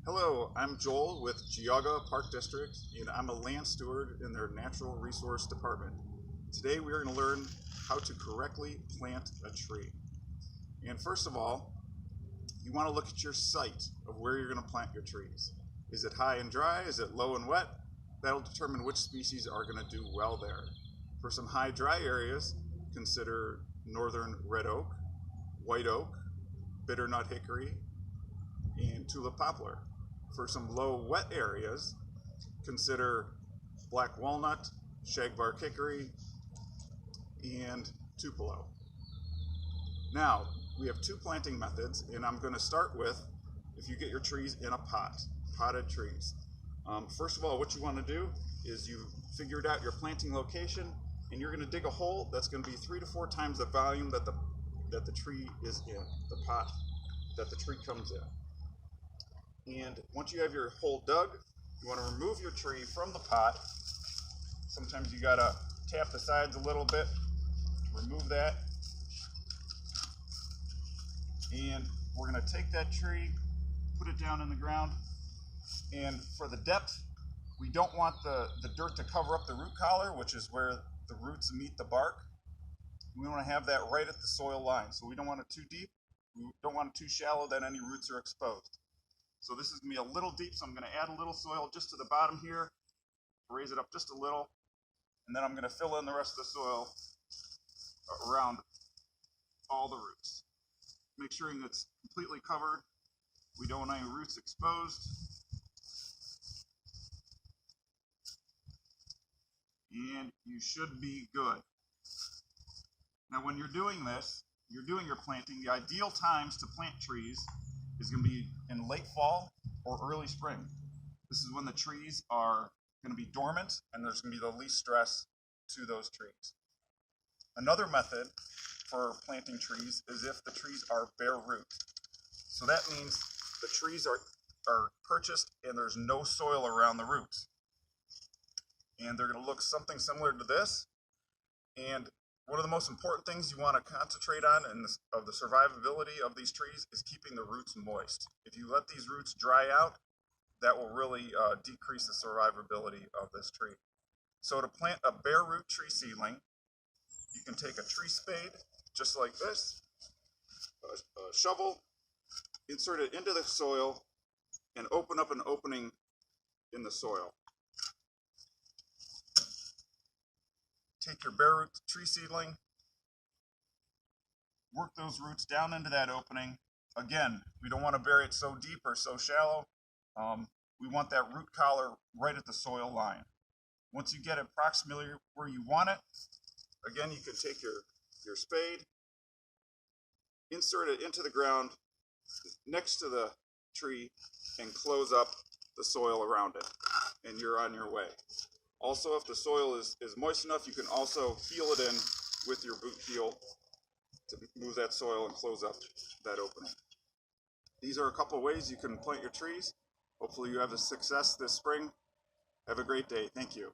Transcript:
Hello, I'm Joel with Geauga Park District, and I'm a land steward in their natural resource department. Today we are going to learn how to correctly plant a tree. And first of all, you want to look at your site of where you're going to plant your trees. Is it high and dry? Is it low and wet? That'll determine which species are going to do well there. For some high dry areas, consider northern red oak, white oak, bitternut hickory, and tulip poplar. For some low wet areas, consider black walnut, shagbark hickory, and tupelo. Now, we have two planting methods, and I'm going to start with if you get your trees in a pot, potted trees. First of all, what you want to do is you figured out your planting location, and you're going to dig a hole that's going to be 3 to 4 times the volume that the tree is in, the pot that the tree comes in. And once you have your hole dug, you want to remove your tree from the pot. Sometimes you gotta tap the sides a little bit, remove that. And we're gonna take that tree, put it down in the ground. And for the depth, we don't want the dirt to cover up the root collar, which is where the roots meet the bark. We want to have that right at the soil line. So we don't want it too deep, we don't want it too shallow that any roots are exposed. So this is going to be a little deep, so I'm going to add a little soil just to the bottom here, raise it up just a little, and then I'm going to fill in the rest of the soil around all the roots. Make sure it's completely covered. We don't want any roots exposed. And you should be good. Now when you're doing this, you're doing your planting, the ideal times to plant trees is going to be in late fall or early spring. This is when the trees are going to be dormant and there's going to be the least stress to those trees. Another method for planting trees is if the trees are bare root. So that means the trees are purchased and there's no soil around the roots. And they're going to look something similar to this. And one of the most important things you want to concentrate on of the survivability of these trees is keeping the roots moist. If you let these roots dry out, that will really decrease the survivability of this tree. So to plant a bare root tree seedling, you can take a tree spade, just like this, a shovel, insert it into the soil, and open up an opening in the soil. Take your bare root tree seedling, work those roots down into that opening. Again, we don't want to bury it so deep or so shallow. We want that root collar right at the soil line. Once you get it approximately where you want it, again, you can take your spade, insert it into the ground next to the tree, and close up the soil around it, and you're on your way. Also, if the soil is moist enough, you can also heel it in with your boot heel to move that soil and close up that opening. These are a couple of ways you can plant your trees. Hopefully you have a success this spring. Have a great day. Thank you.